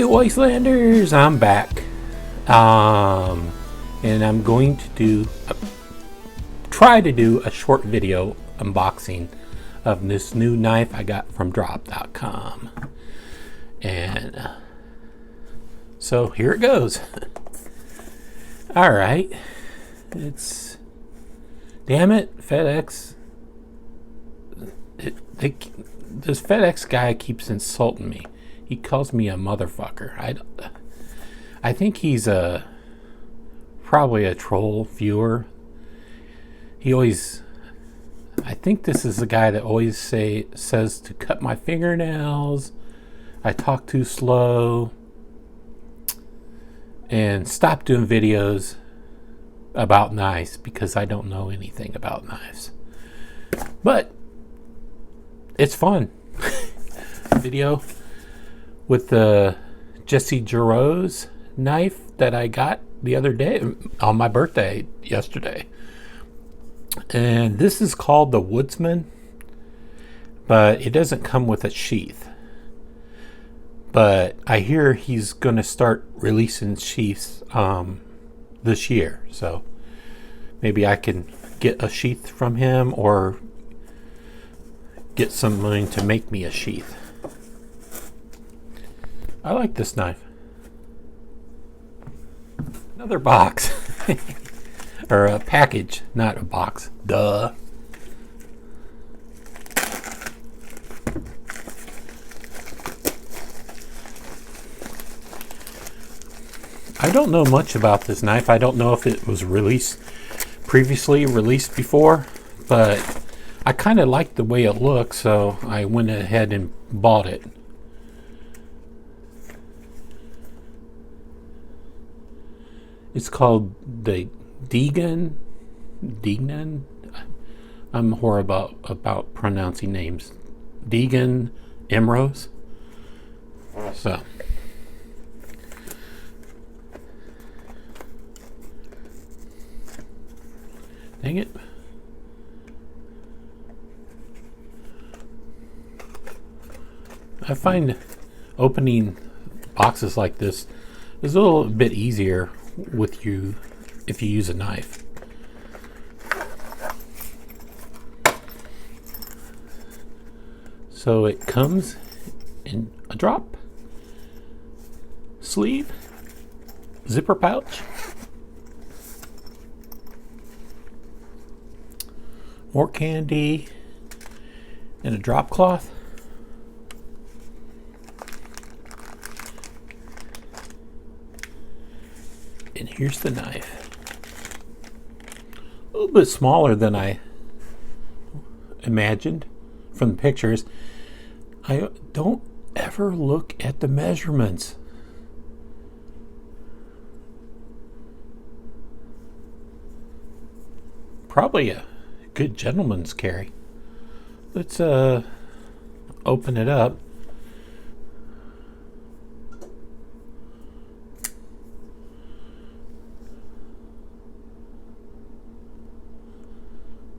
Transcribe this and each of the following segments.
Wastelanders, I'm back. And I'm going to try to do a short video unboxing of this new knife I got from drop.com. And so here it goes. All right. Damn it, FedEx. This FedEx guy keeps insulting me. He calls me a motherfucker. I think he's probably a troll viewer. I think this is the guy that always says to cut my fingernails, I talk too slow, and stop doing videos about knives because I don't know anything about knives. But it's fun. Video with the Jesse Giroux knife that I got the other day on my birthday yesterday. And this is called the Woodsman, but it doesn't come with a sheath. But I hear he's going to start releasing sheaths this year. So maybe I can get a sheath from him or get someone to make me a sheath. I like this knife. Another box. Or a package, not a box. Duh. I don't know much about this knife. I don't know if it was previously released before, but I kind of like the way it looks, so I went ahead and bought it. It's called the Degnan. I'm horrible about pronouncing names. Degnan Emrose. So dang it. I find opening boxes like this is a little bit easier if you use a knife. So it comes in a drop, sleeve, zipper pouch, more candy, and a drop cloth. And here's the knife. A little bit smaller than I imagined from the pictures. I don't ever look at the measurements. Probably a good gentleman's carry. Let's open it up.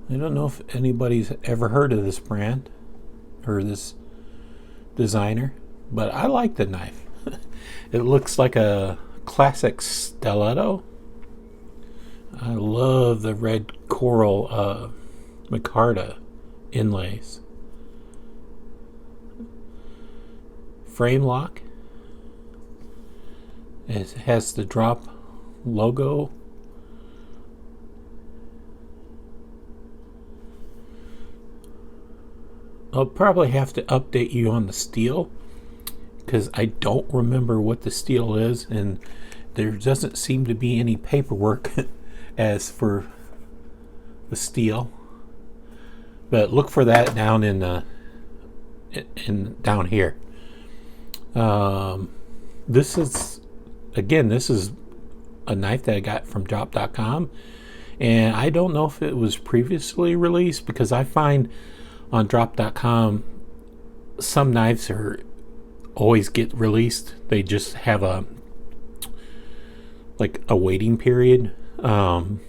I don't know if anybody's ever heard of this brand or this designer, but I like the knife. It looks like a classic stiletto. I love the red coral micarta inlays. Frame lock. It has the drop logo. I'll probably have to update you on the steel because I don't remember what the steel is, and there doesn't seem to be any paperwork as for the steel. But look for that down down here. This is a knife that I got from drop.com, and I don't know if it was previously released because I find on drop.com some knives always get released. They just have a waiting period, and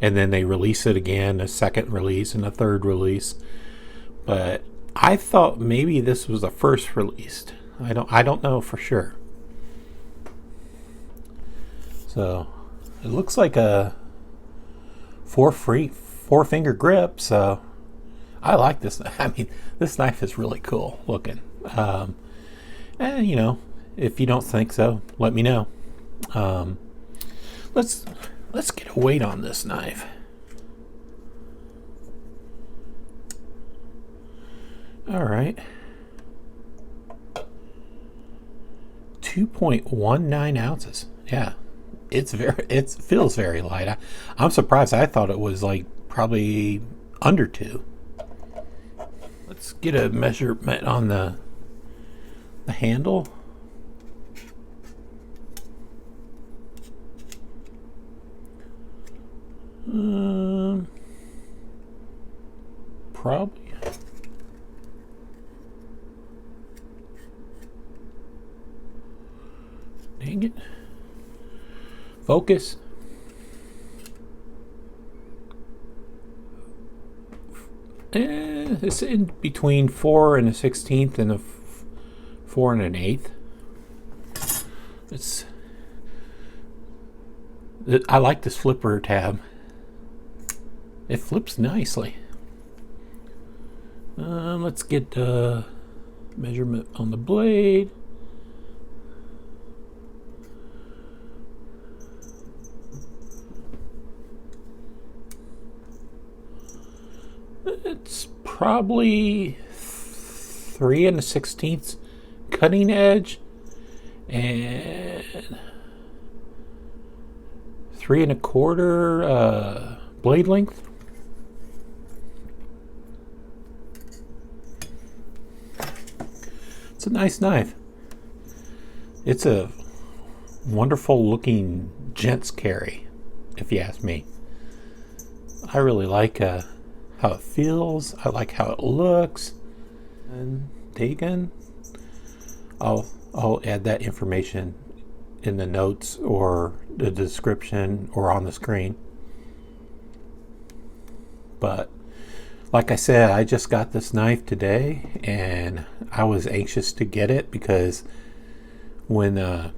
then they release it again, a second release and a third release. But I thought maybe this was the first released. I don't know for sure. So it looks like a four finger grip. So I like this. I mean, this knife is really cool looking. And you know, if you don't think so, let me know. Let's get a weight on this knife. All right. 2.19 ounces. Yeah, it feels very light. I'm surprised. I thought it was like probably under 2. Let's get a measurement on the handle. Probably. Dang it. Focus. It's in between 4 and a 16th and a 4 and an 1/8. I like this flipper tab. It flips nicely. Let's get measurement on the blade. It's probably 3 and a 16th cutting edge and 3 1/4 blade length. It's a nice knife. It's a wonderful looking gent's carry, if you ask me. I really like how it feels. I like how it looks. And Degnan, I'll add that information in the notes or the description or on the screen. But like I said, I just got this knife today and I was anxious to get it because when the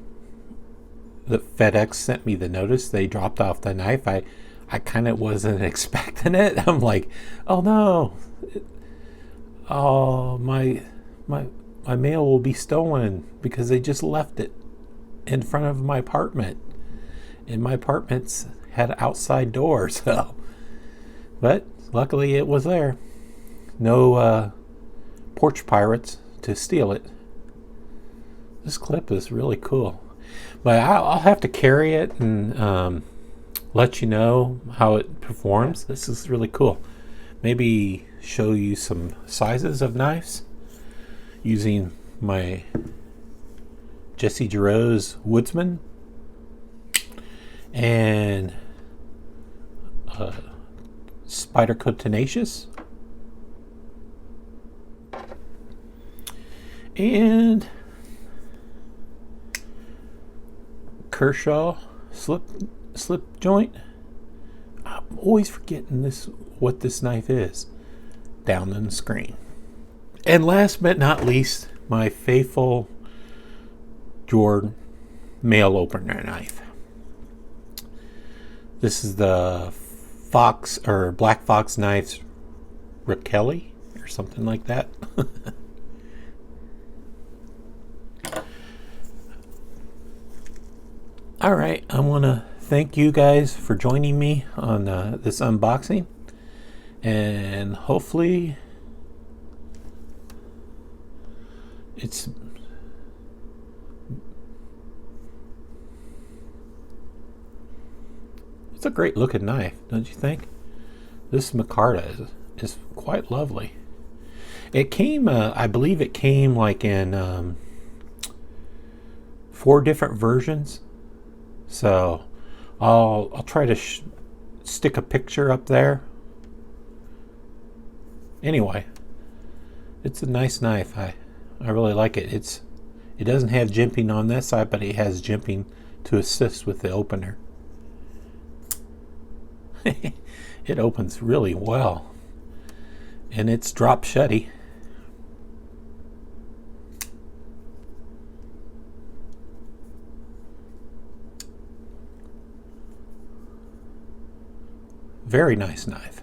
FedEx sent me the notice they dropped off the knife, I kind of wasn't expecting it. I'm like, oh no, oh my mail will be stolen because they just left it in front of my apartment, and my apartment's had outside doors. So, but luckily it was there. No porch pirates to steal it. This clip is really cool, but I'll have to carry it and let you know how it performs. This is really cool. Maybe show you some sizes of knives using my Jesse Giroux's Woodsman and Spyderco Tenacious and Kershaw slip joint. I'm always forgetting what this knife is down on the screen. And last but not least, my faithful Jordan mail opener knife. This is the Fox or Black Fox Knives Raquel or something like that. All right, I want to thank you guys for joining me on this unboxing, and hopefully it's a great looking knife, don't you think? This micarta is quite lovely. It came, I believe it came like in 4 different versions. So I'll try to stick a picture up there. Anyway, it's a nice knife. I really like it. It doesn't have jimping on this side, but it has jimping to assist with the opener. It opens really well, and it's drop shutty. very nice knife.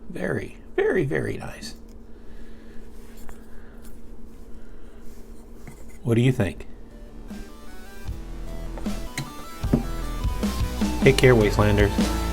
Very, very, very nice. What do you think? Take care, Wastelanders.